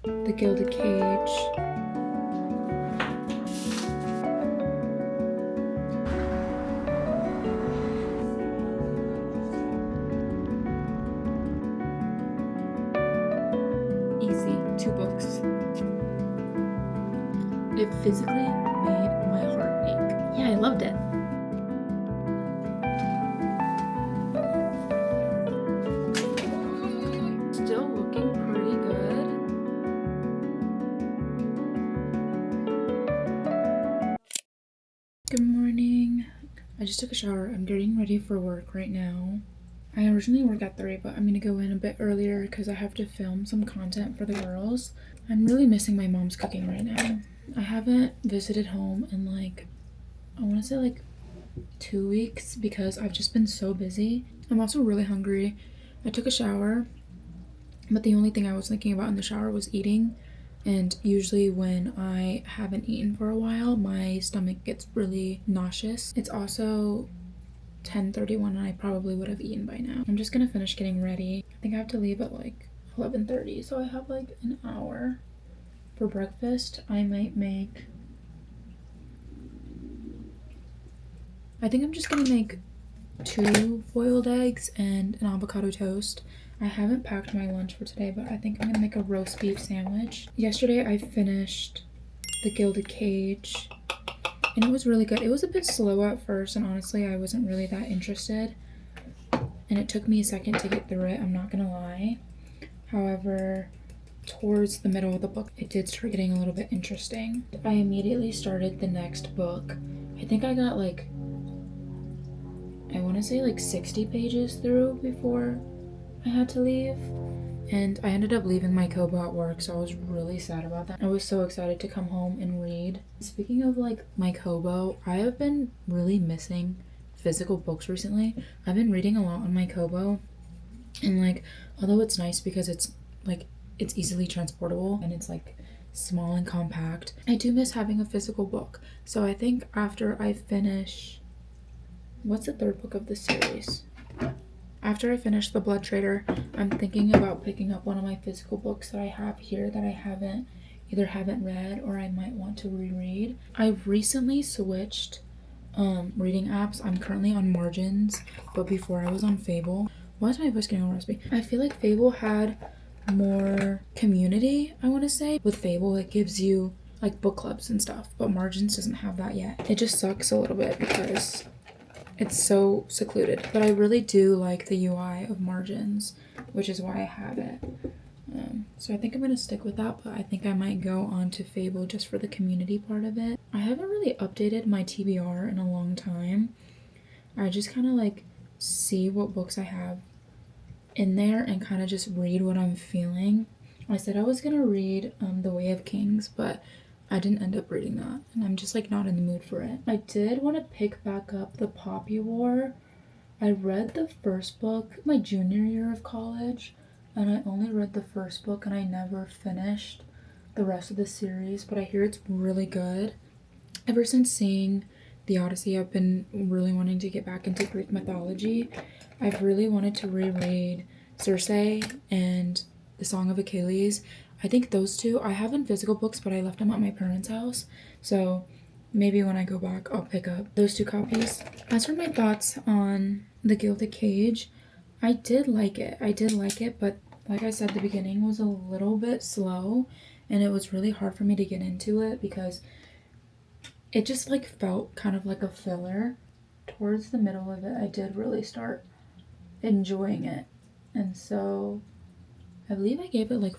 The Gilded Cage. Easy. 2 books. It physically made my heart ache. Yeah, I loved it. Still looking pretty good. Good morning. I just took a shower. I'm getting ready for work right now. I originally work at 3, but I'm gonna go in a bit earlier because I have to film some content for the girls. I'm really missing my mom's cooking right now. I haven't visited home in I want to say 2 weeks because I've just been so busy. I'm also really hungry. I took a shower, but the only thing I was thinking about in the shower was eating. And usually when I haven't eaten for a while, my stomach gets really nauseous. It's also 10:31 and I probably would have eaten by now. I'm just gonna finish getting ready. I think I have to leave at 11:30, so I have an hour. For breakfast, I think I'm just gonna make 2 boiled eggs and an avocado toast. I haven't packed my lunch for today, but I think I'm gonna make a roast beef sandwich. Yesterday I finished The Gilded Cage and it was really good. It was a bit slow at first and honestly I wasn't really that interested and it took me a second to get through it, I'm not gonna lie. However, towards the middle of the book it did start getting a little bit interesting. I immediately started the next book. I think I got I want to say 60 pages through before I had to leave. And I ended up leaving my Kobo at work, so I was really sad about that. I was so excited to come home and read. Speaking of my Kobo, I have been really missing physical books recently. I've been reading a lot on my Kobo. And although it's nice because it's easily transportable and it's small and compact, I do miss having a physical book. So I think after I finish, what's the 3rd book of the series? After I finish The Blood Traitor, I'm thinking about picking up one of my physical books that I have here that I haven't read or I might want to reread. I've recently switched reading apps. I'm currently on Margins, but before I was on Fable. Why is my voice getting all raspy? I feel like Fable had more community, I want to say. With Fable, it gives you book clubs and stuff, but Margins doesn't have that yet. It just sucks a little bit because it's so secluded, but I really do like the UI of Margins, which is why I have it. So I think I'm gonna stick with that, but I think I might go on to Fable just for the community part of it. I haven't really updated my TBR in a long time. I just kind of see what books I have in there and kind of just read what I'm feeling. I said I was gonna read The Way of Kings, but I didn't end up reading that, and I'm just not in the mood for it. I did want to pick back up The Poppy War. I read the first book my junior year of college, and I only read the first book and I never finished the rest of the series, but I hear it's really good. Ever since seeing The Odyssey, I've been really wanting to get back into Greek mythology. I've really wanted to reread Circe and The Song of Achilles. I think those 2 I have in physical books, but I left them at my parents' house, so maybe when I go back I'll pick up those 2 copies. As for my thoughts on The Gilded Cage, I did like it, but like I said, the beginning was a little bit slow and it was really hard for me to get into it because it just felt kind of like a filler. Towards the middle of it I did really start enjoying it, and so I believe I gave it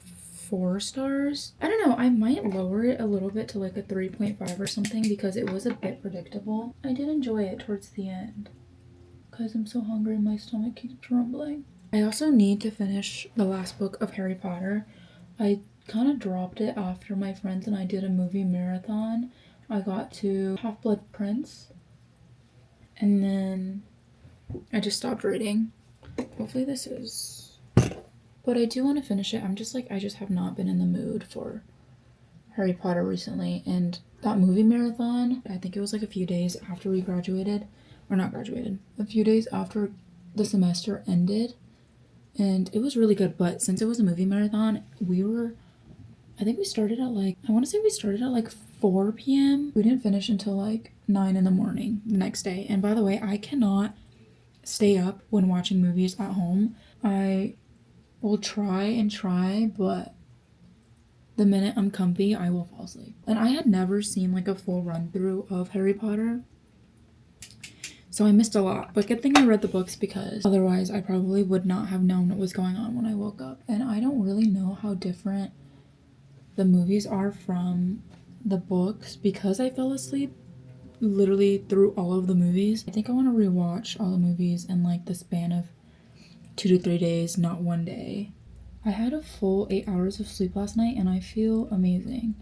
4 stars. I don't know, I might lower it a little bit to a 3.5 or something because it was a bit predictable. I did enjoy it towards the end because I'm so hungry and my stomach keeps rumbling. I also need to finish the last book of Harry Potter. I kind of dropped it after my friends and I did a movie marathon. I got to Half-Blood Prince and then I just stopped reading. Hopefully this is... But I do want to finish it. I'm just I just have not been in the mood for Harry Potter recently. And that movie marathon, I think it was a few days after we graduated. Or not graduated. A few days after the semester ended. And it was really good. But since it was a movie marathon, I think we started at like, I want to say we started at like 4 p.m. We didn't finish until like 9 in the morning the next day. And by the way, I cannot stay up when watching movies at home. I will try and try, but the minute I'm comfy, I will fall asleep. And I had never seen like a full run through of Harry Potter, so I missed a lot. But good thing I read the books, because otherwise I probably would not have known what was going on when I woke up. And I don't really know how different the movies are from the books, because I fell asleep literally through all of the movies. I think I want to rewatch all the movies in like the span of 2 to 3 days, not one day. I had a full 8 hours of sleep last night and I feel amazing.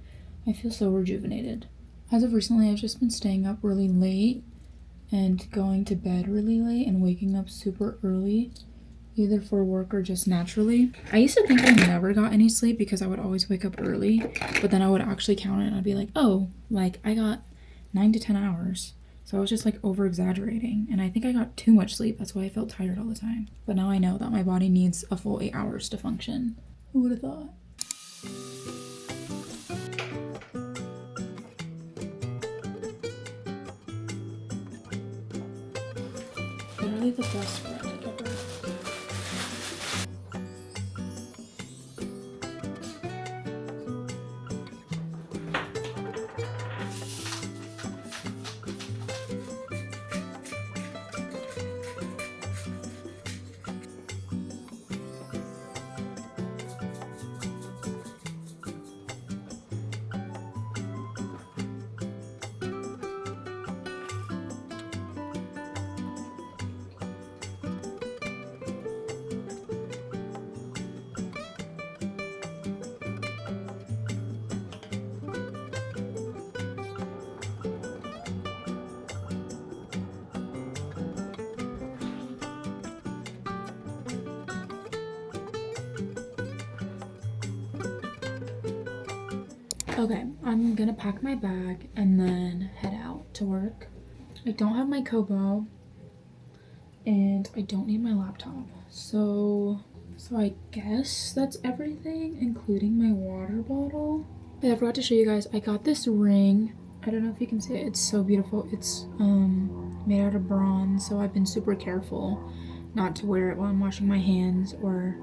I feel so rejuvenated. As of recently, I've just been staying up really late and going to bed really late and waking up super early, either for work or just naturally. I used to think I never got any sleep because I would always wake up early, but then I would actually count it and I'd be like, oh, like I got 9 to 10 hours. So I was just like over exaggerating, and I think I got too much sleep. That's why I felt tired all the time. But now I know that my body needs a full 8 hours to function. Who would have thought? Literally the best friend ever. Okay, I'm gonna pack my bag and then head out to work. I don't have my Kobo and I don't need my laptop. So I guess that's everything, including my water bottle. I forgot to show you guys, I got this ring. I don't know if you can see it. It's so beautiful. It's made out of bronze, so I've been super careful not to wear it while I'm washing my hands or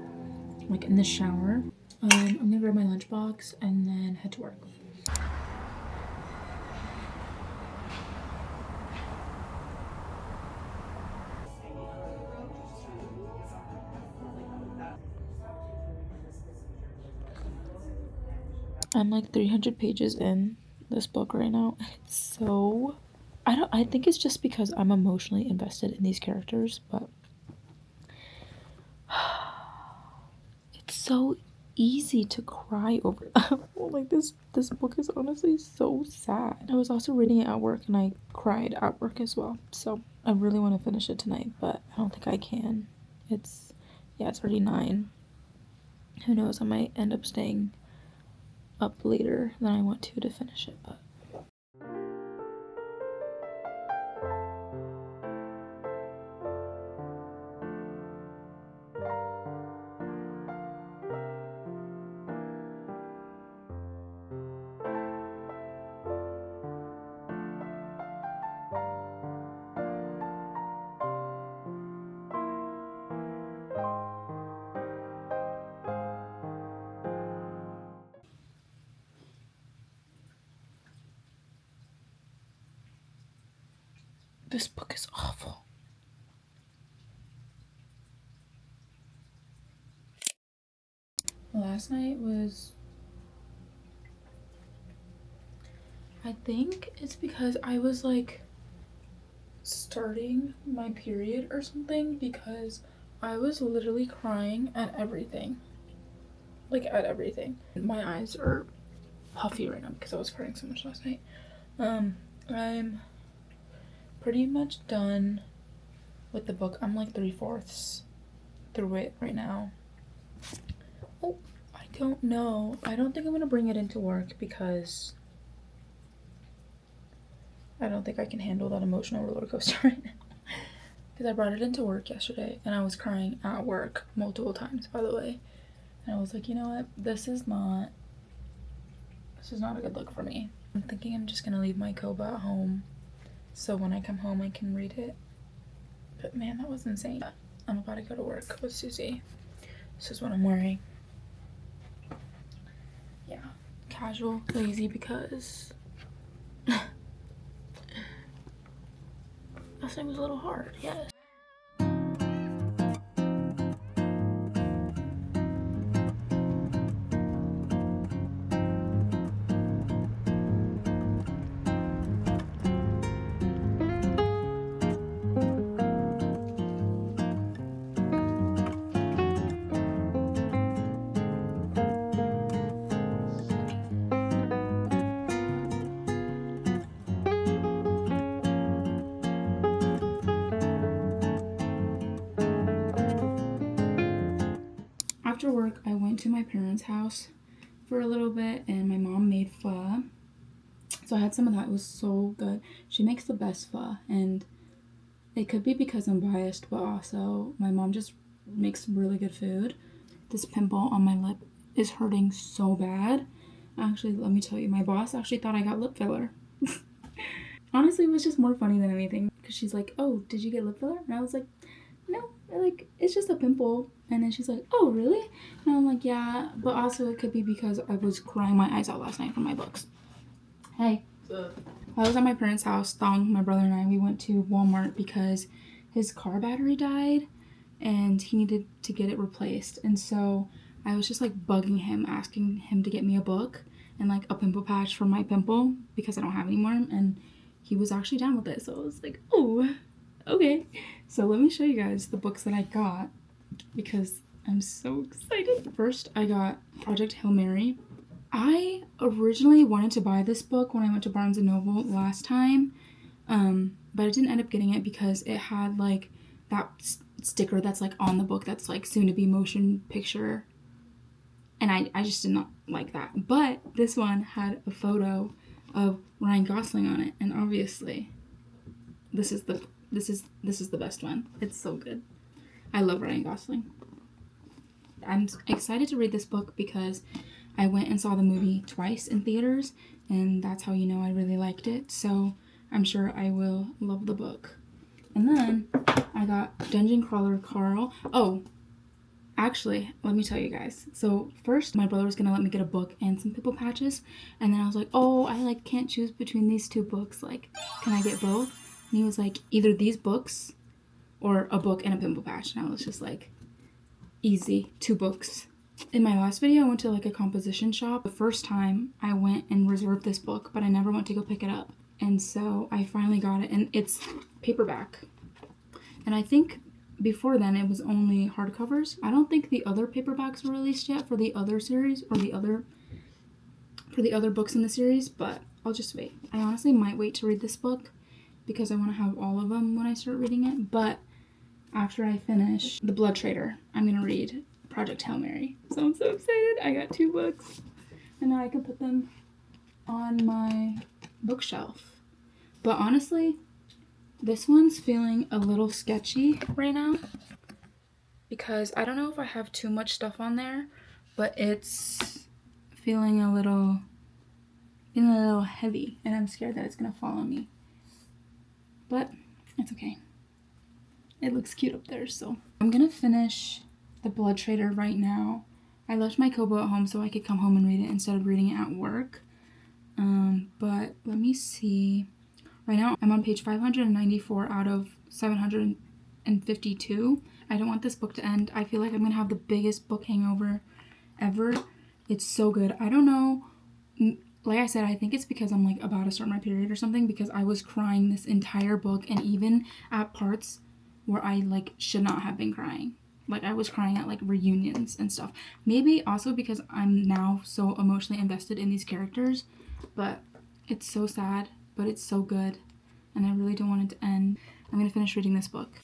like in the shower. I'm gonna grab my lunchbox and then head to work. I'm like 300 pages in this book right now. It's so, I think it's just because I'm emotionally invested in these characters, but it's so easy to cry over them. Like this book is honestly so sad. I was also reading it at work and I cried at work as well. So I really want to finish it tonight, but I don't think I can. It's already 9. Who knows, I might end up staying up later than I want to finish it, but this book is awful. Last night was, I think it's because I was like starting my period or something, because I was literally crying at everything. Like at everything. My eyes are puffy right now because I was crying so much last night. I'm pretty much done with the book. I'm like 3/4 through it right now. Oh, I don't know. I don't think I'm gonna bring it into work because I don't think I can handle that emotional roller coaster right now. Because I brought it into work yesterday and I was crying at work multiple times, by the way. And I was like, you know what? This is not This is not a good look for me. I'm thinking I'm just gonna leave my Koba at home so when I come home I can read it. But man, that was insane. I'm about to go to work with Susie. This is what I'm wearing. Yeah, casual, lazy, because last night was a little hard, yes. After work, I went to my parents' house for a little bit and my mom made pho. So I had some of that. It was so good. She makes the best pho, and it could be because I'm biased, but also my mom just makes really good food. This pimple on my lip is hurting so bad. Actually, let me tell you, my boss actually thought I got lip filler. Honestly, it was just more funny than anything because she's like, oh, did you get lip filler? And I was like, no, like, it's just a pimple. And then she's like, oh, really? And I'm like, yeah, but also it could be because I was crying my eyes out last night from my books. Hey. I was at my parents' house. Thong, my brother and I, we went to Walmart because his car battery died and he needed to get it replaced. And so I was just like bugging him, asking him to get me a book and like a pimple patch for my pimple because I don't have any more. And he was actually down with it. So I was like, oh, okay. So let me show you guys the books that I got because I'm so excited. First, I got Project Hail Mary. I originally wanted to buy this book when I went to Barnes & Noble last time, but I didn't end up getting it because it had like that sticker that's like on the book that's like soon to be motion picture, and I just did not like that. But this one had a photo of Ryan Gosling on it, and obviously this is the best one. It's so good. I love Ryan Gosling. I'm excited to read this book because I went and saw the movie twice in theaters, and that's how you know I really liked it. So I'm sure I will love the book. And then I got Dungeon Crawler Carl. Oh, actually, let me tell you guys. So first, my brother was gonna let me get a book and some pimple patches, and then I was like, oh, I like can't choose between these two books. Like, can I get both? And he was like, either these books or a book and a pimple patch. And I was just like, easy, 2 books. In my last video, I went to like a composition shop. The first time I went and reserved this book, but I never went to go pick it up. And so I finally got it, and it's paperback. And I think before then it was only hardcovers. I don't think the other paperbacks were released yet for the other series or for the other books in the series, but I'll just wait. I honestly might wait to read this book because I want to have all of them when I start reading it. But after I finish The Blood Traitor, I'm going to read Project Hail Mary. So I'm so excited. I got 2 books and now I can put them on my bookshelf. But honestly, this one's feeling a little sketchy right now because I don't know if I have too much stuff on there, but it's feeling a little heavy, and I'm scared that it's gonna fall on me. But it's okay. It looks cute up there, so I'm gonna finish The Blood Traitor right now. I left my Kobo at home so I could come home and read it instead of reading it at work. But let me see. Right now, I'm on page 594 out of 752. I don't want this book to end. I feel like I'm going to have the biggest book hangover ever. It's so good. I don't know. Like I said, I think it's because I'm like about to start my period or something, because I was crying this entire book, and even at parts where I like should not have been crying. Like I was crying at like reunions and stuff. Maybe also because I'm now so emotionally invested in these characters, but it's so sad. But it's so good, and I really don't want it to end. I'm gonna finish reading this book.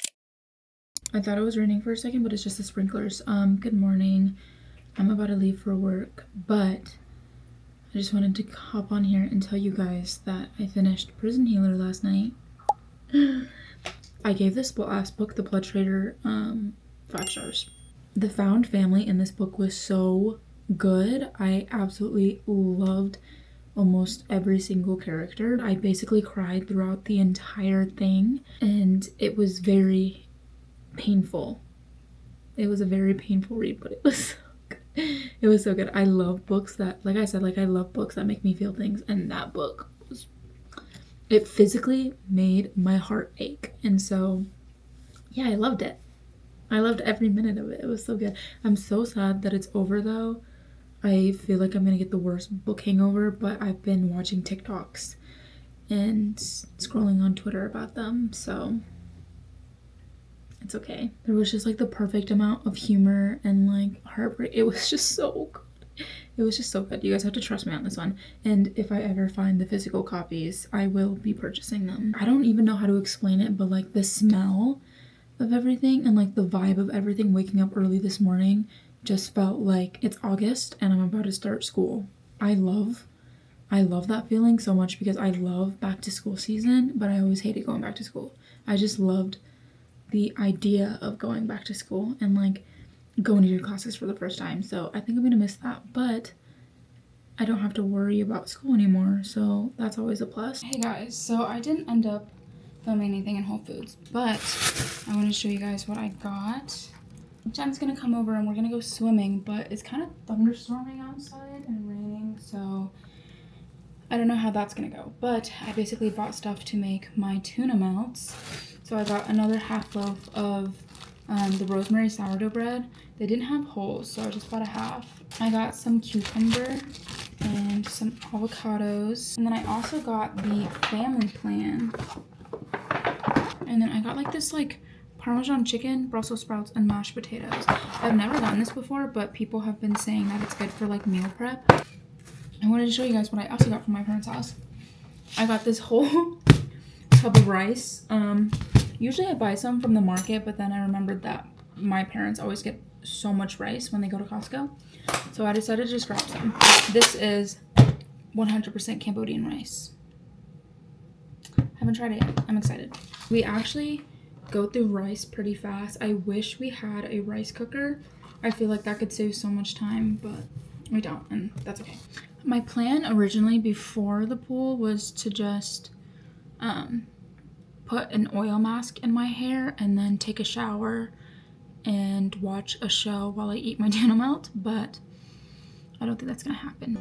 I thought it was raining for a second, but it's just the sprinklers. Good morning. I'm about to leave for work, but I just wanted to hop on here and tell you guys that I finished Prison Healer last night. I gave this last book, The Blood Traitor, 5 stars. The found family in this book was so good. I absolutely loved almost every single character. I basically cried throughout the entire thing, and it was very painful. It was a very painful read, but it was so good. It was so good. I love books that, like I said, like I love books that make me feel things, and that book was, it physically made my heart ache. And so yeah, I loved it. I loved every minute of it. It was so good. I'm so sad that it's over though. I feel like I'm gonna get the worst book hangover, but I've been watching TikToks and scrolling on Twitter about them, so it's okay. There was just like the perfect amount of humor and like heartbreak. It was just so good. It was just so good. You guys have to trust me on this one. And if I ever find the physical copies, I will be purchasing them. I don't even know how to explain it, but like the smell of everything and like the vibe of everything, waking up early this morning, just felt like it's August and I'm about to start school. I love that feeling so much because I love back to school season, but I always hated going back to school. I just loved the idea of going back to school and like going to your classes for the first time. So I think I'm gonna miss that, but I don't have to worry about school anymore, so that's always a plus. Hey guys, so I didn't end up filming anything in Whole Foods, but I want to show you guys what I got. Jen's gonna come over and we're gonna go swimming, but it's kind of thunderstorming outside and raining, so I don't know how that's gonna go. But I basically bought stuff to make my tuna melts. So I got another half loaf of the rosemary sourdough bread. They didn't have holes, so I just bought a half. I got some cucumber and some avocados, and then I also got the family plan. And then I got like this like Parmesan chicken, Brussels sprouts, and mashed potatoes. I've never done this before, but people have been saying that it's good for like meal prep. I wanted to show you guys what I also got from my parents' house. I got this whole tub of rice. Usually I buy some from the market, but then I remembered that my parents always get so much rice when they go to Costco. So I decided to just grab some. This is 100% Cambodian rice. Haven't tried it yet. I'm excited. We actually go through rice pretty fast. I wish we had a rice cooker. I feel like that could save so much time, but we don't, and that's okay. My plan originally before the pool was to just put an oil mask in my hair and then take a shower and watch a show while I eat my tuna melt, but I don't think that's gonna happen.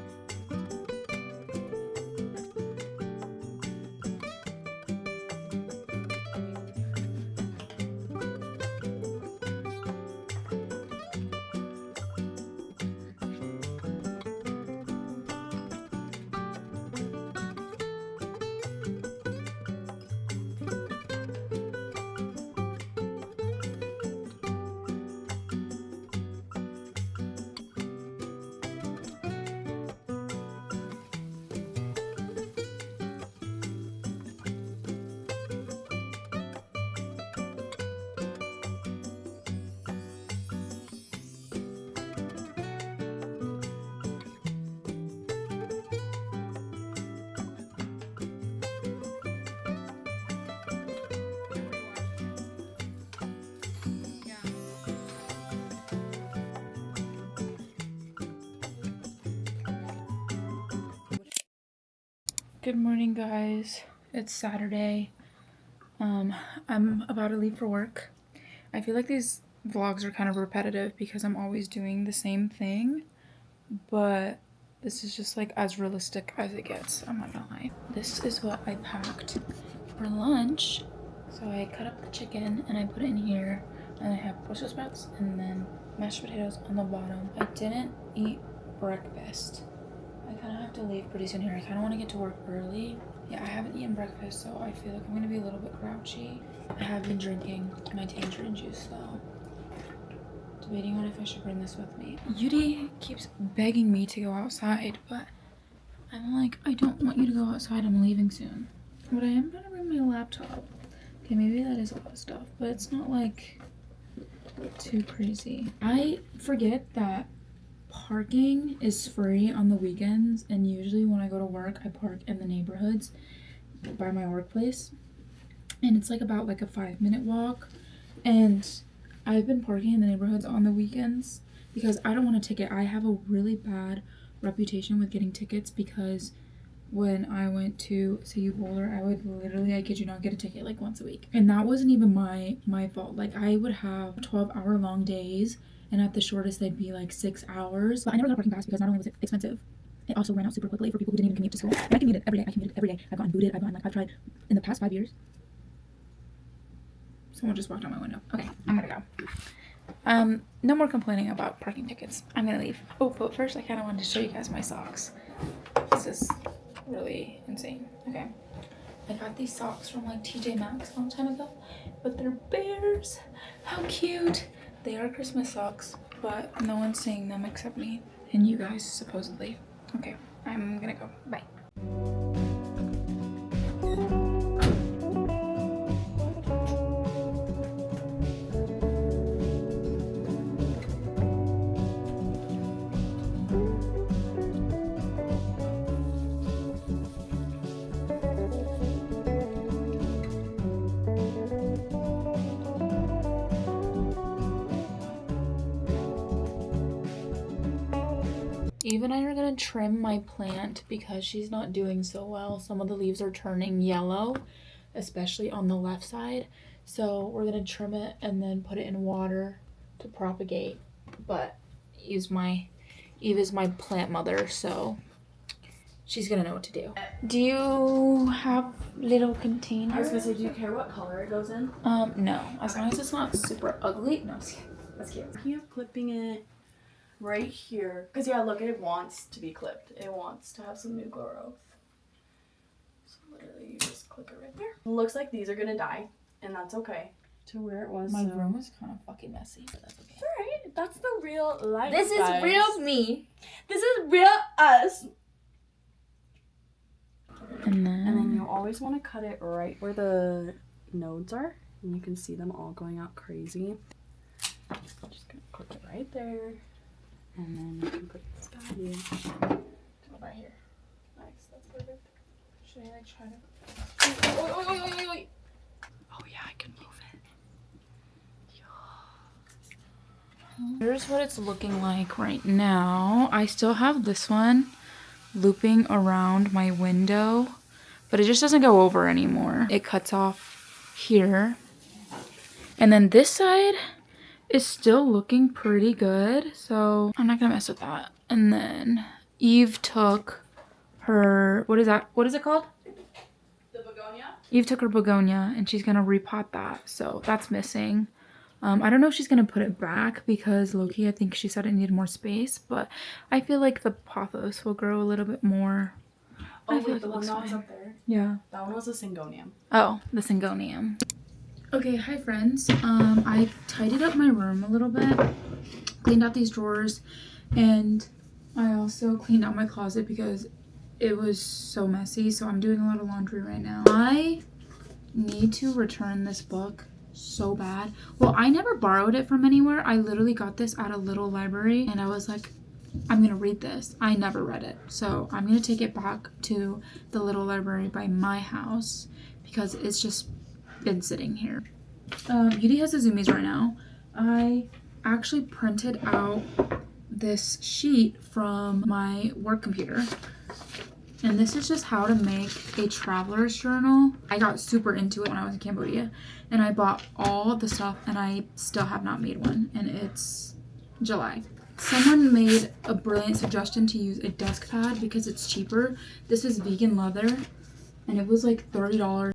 Good morning, guys. It's Saturday. I'm about to leave for work. I feel like these vlogs are kind of repetitive because I'm always doing the same thing, but this is just like as realistic as it gets. I'm not gonna lie. This is what I packed for lunch. So I cut up the chicken and I put it in here, and I have Brussels sprouts and then mashed potatoes on the bottom. I didn't eat breakfast. I kind of have to leave pretty soon here. I kind of want to get to work early. Yeah, I haven't eaten breakfast, so I feel like I'm going to be a little bit grouchy. I have been drinking my tangerine juice, though. Debating on if I should bring this with me. Yudi keeps begging me to go outside, but I'm like, I don't want you to go outside. I'm leaving soon. But I am going to bring my laptop. Okay, maybe that is a lot of stuff, but it's not, like, too crazy. I forget that parking is free on the weekends, and usually when I go to work I park in the neighborhoods by my workplace, and it's like about like a 5-minute walk, and I've been parking in the neighborhoods on the weekends because I don't want a ticket. I have a really bad reputation with getting tickets because when I went to CU Boulder, I would literally, I kid you not, get a ticket like once a week. And that wasn't even my fault. Like I would have 12-hour long days, and at the shortest they'd be like 6 hours. But I never got a parking pass because not only was it expensive, it also ran out super quickly for people who didn't even commute to school. And I commuted every day. I've gotten booted. I've tried in the past 5 years. Someone just walked out my window. Okay, I'm gonna go. No more complaining about parking tickets. I'm gonna leave. Oh, but first I kind of wanted to show you guys my socks. This is really insane. Okay, I got these socks from like TJ Maxx a long time ago, but they're bears. How cute. They are Christmas socks, but no one's seeing them except me and you guys, supposedly. Okay, I'm gonna go. Bye. Eve and I are gonna trim my plant because she's not doing so well. Some of the leaves are turning yellow, especially on the left side. So we're gonna trim it and then put it in water to propagate. But Eve is my plant mother, so she's gonna know what to do. Do you have little containers? I was gonna say, do you care what color it goes in? No. As long as it's not super ugly. No, that's cute. You have clipping it right here. Because yeah, look, it wants to be clipped. It wants to have some new growth. So literally you just click it right there. It looks like these are gonna die, and that's okay. To where it was. My room is kind of fucking messy, but that's okay. Alright, that's the real life. This guys. is real me. This is real us. And And then then you always want to cut it right where the nodes are, and you can see them all going out crazy. Just gonna clip it right there, and then you can put this guy here. what about here? Nice, that's perfect. Should I like try to? Oh yeah, I can move it. Here's what it's looking like right now. I still have this one looping around my window, but it just doesn't go over anymore. It cuts off here. And then this side is still looking pretty good, so I'm not gonna mess with that. And then Eve took her, what is it called? The begonia? Eve took her begonia and she's gonna repot that, so that's missing. I don't know if she's gonna put it back because low-key I think she said it needed more space, but I feel like the pothos will grow a little bit more. Oh, I feel wait, like the it one looks that was fine. up there. Yeah. That one was a syngonium. Oh, the syngonium. Okay, hi friends. I tidied up my room a little bit, cleaned out these drawers, and I also cleaned out my closet because it was so messy, so I'm doing a lot of laundry right now. I need to return this book so bad. Well, I never borrowed it from anywhere. I literally got this at a little library and I was like, I'm gonna read this. I never read it, so I'm gonna take it back to the little library by my house because it's just been sitting here. Beauty has the zoomies right now. I actually printed out this sheet from my work computer, and this is just how to make a traveler's journal. I got super into it when I was in Cambodia, and I bought all the stuff, and I still have not made one, and it's July. Someone made a brilliant suggestion to use a desk pad because it's cheaper. This is vegan leather, and it was like $30